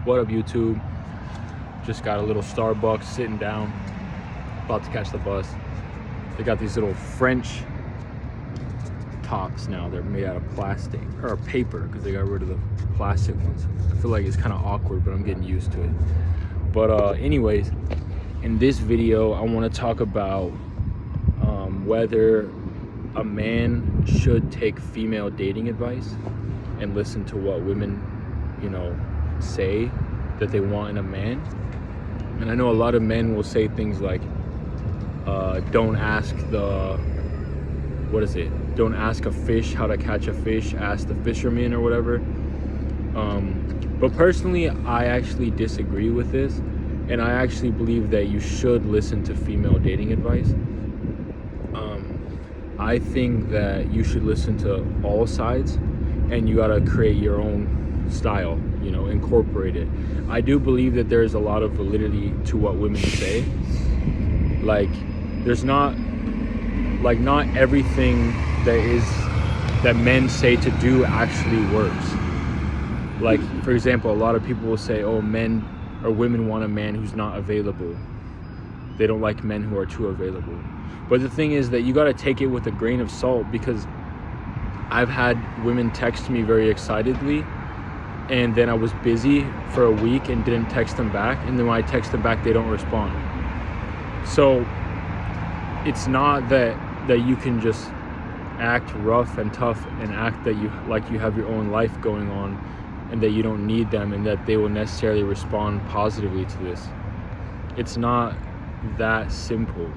What up, YouTube? Just got a little Starbucks, sitting down, about to catch the bus. They got these little French tops now. They're made out of plastic or paper because they got rid of the plastic ones. I feel like it's kind of awkward, but I'm getting used to it. But anyways, in this video, I want to talk about whether a man should take female dating advice and listen to what women, say that they want in a man. And I know a lot of men will say things like, don't ask don't ask a fish how to catch a fish, ask the fisherman or whatever. But personally, I actually disagree with this, and I actually believe that you should listen to female dating advice. I think that you should listen to all sides, and you gotta create your own style, incorporate it. I do believe that there's a lot of validity to what women say. Like, there's not everything that men say to do actually works. Like, for example, a lot of people will say, oh, men or women want a man who's not available. They don't like men who are too available. But the thing is that you got to take it with a grain of salt, because I've had women text me very excitedly, and then I was busy for a week and didn't text them back, and then when I text them back, they don't respond. So it's not that you can just act rough and tough and act that you have your own life going on and that you don't need them and that they will necessarily respond positively to this. It's not that simple.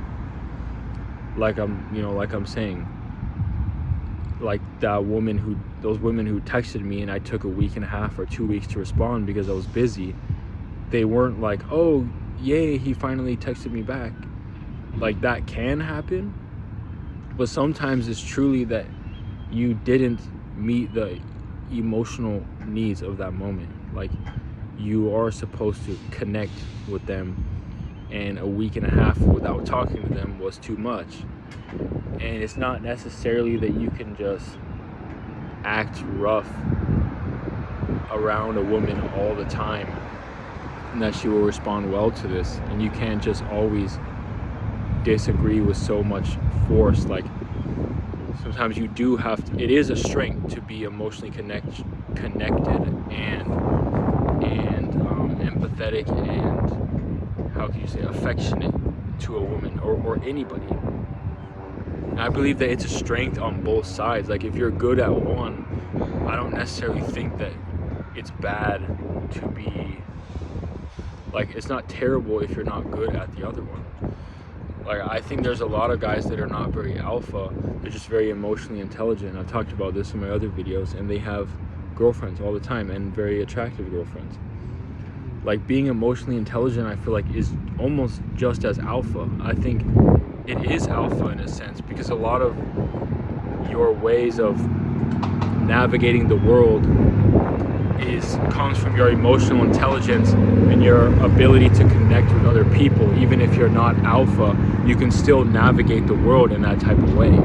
Like I'm saying, like those women who texted me and I took a week and a half or 2 weeks to respond because I was busy, they weren't like, oh yay, he finally texted me back. Like, that can happen, but sometimes it's truly that you didn't meet the emotional needs of that moment. Like, you are supposed to connect with them, and a week and a half without talking to them was too much. And it's not necessarily that you can just act rough around a woman all the time and that she will respond well to this. And you can't just always disagree with so much force. Like, sometimes you do have to, it is a strength to be emotionally connected and empathetic and, how can you say, affectionate to a woman or anybody. And I believe that it's a strength on both sides. Like, if you're good at one, I don't necessarily think that it's bad to be, like, it's not terrible if you're not good at the other one. Like, I think there's a lot of guys that are not very alpha. They're just very emotionally intelligent. I've talked about this in my other videos, and they have girlfriends all the time, and very attractive girlfriends. Like, being emotionally intelligent, I feel like, is almost just as alpha. I think it is alpha in a sense, because a lot of your ways of navigating the world comes from your emotional intelligence and your ability to connect with other people. Even if you're not alpha, you can still navigate the world in that type of way.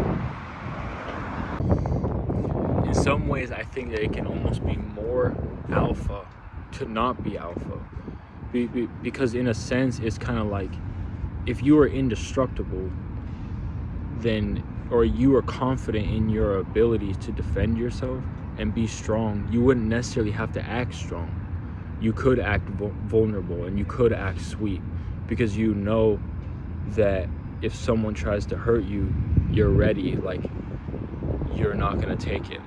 In some ways, I think that it can almost be more alpha to not be alpha, because in a sense, it's kind of like, if you are indestructible, then, or you are confident in your ability to defend yourself and be strong, you wouldn't necessarily have to act strong. You could act vulnerable, and you could act sweet, because you know that if someone tries to hurt you, you're ready. Like, you're not gonna take it.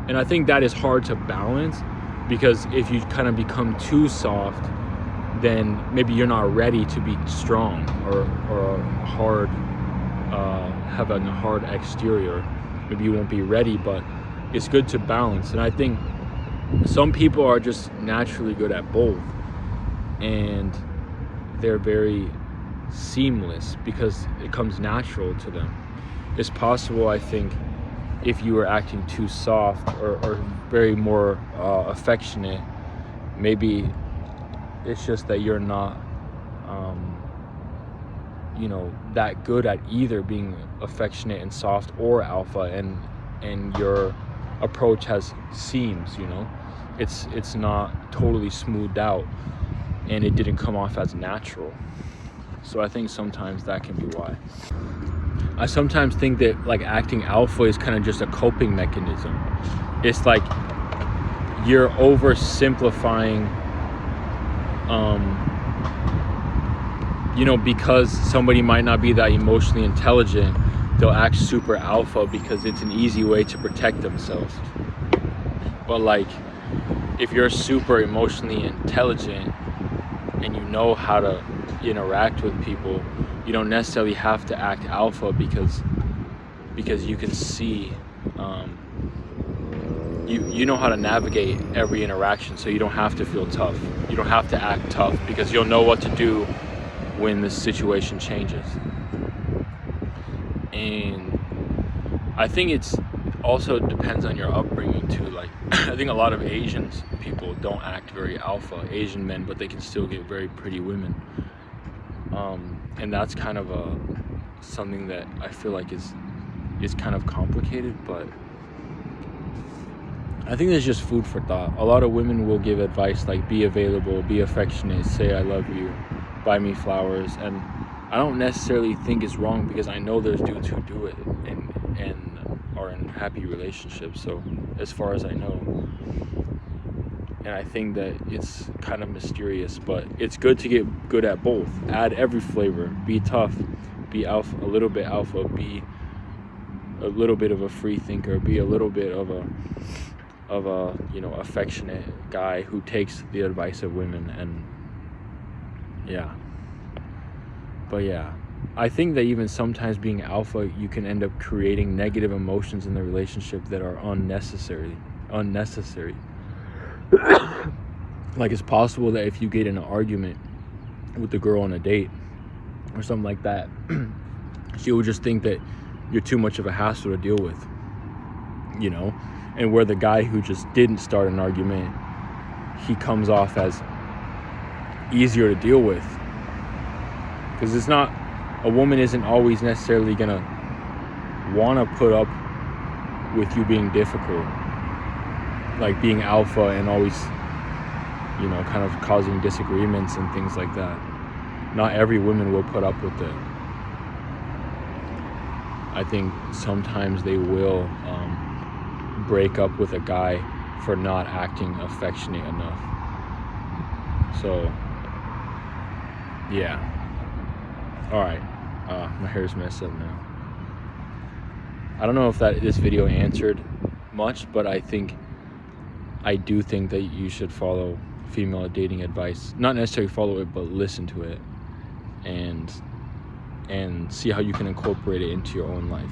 And I think that is hard to balance, because if you kind of become too soft, then maybe you're not ready to be strong or hard, having a hard exterior. Maybe you won't be ready, but it's good to balance. And I think some people are just naturally good at both, and they're very seamless because it comes natural to them. It's possible, I think, if you were acting too soft or very more affectionate, maybe it's just that you're not that good at either being affectionate and soft or alpha, and your approach has seams, it's not totally smoothed out, and it didn't come off as natural. So I think sometimes that can be why. I sometimes think that like acting alpha is kind of just a coping mechanism. It's like you're oversimplifying, because somebody might not be that emotionally intelligent, they'll act super alpha because it's an easy way to protect themselves. But like, if you're super emotionally intelligent and you know how to interact with people, you don't necessarily have to act alpha because you can see, you know how to navigate every interaction, so you don't have to feel tough. You don't have to act tough because you'll know what to do when the situation changes. And I think it's also depends on your upbringing too. Like, I think a lot of Asian people don't act very alpha, Asian men, but they can still get very pretty women. And that's kind of something that I feel like is kind of complicated, but I think there's just food for thought. A lot of women will give advice like be available, be affectionate, say I love you, buy me flowers, and I don't necessarily think it's wrong because I know there's dudes who do it and are in happy relationships, so as far as I know. And I think that it's kind of mysterious, but it's good to get good at both. Add every flavor. Be tough, be alpha, a little bit alpha, be a little bit of a free thinker, be a little bit of a affectionate guy who takes the advice of women. And yeah. But yeah, I think that even sometimes being alpha, you can end up creating negative emotions in the relationship that are unnecessary. Like, it's possible that if you get in an argument with the girl on a date or something like that, she will just think that you're too much of a hassle to deal with, and where the guy who just didn't start an argument, he comes off as easier to deal with, because a woman isn't always necessarily gonna want to put up with you being difficult, like being alpha and always kind of causing disagreements and things like that. Not every woman will put up with it. I think sometimes they will break up with a guy for not acting affectionate enough. So yeah. All right. My hair's messed up now. I don't know if this video answered much, but I do think that you should follow female dating advice. Not necessarily follow it, but listen to it and see how you can incorporate it into your own life.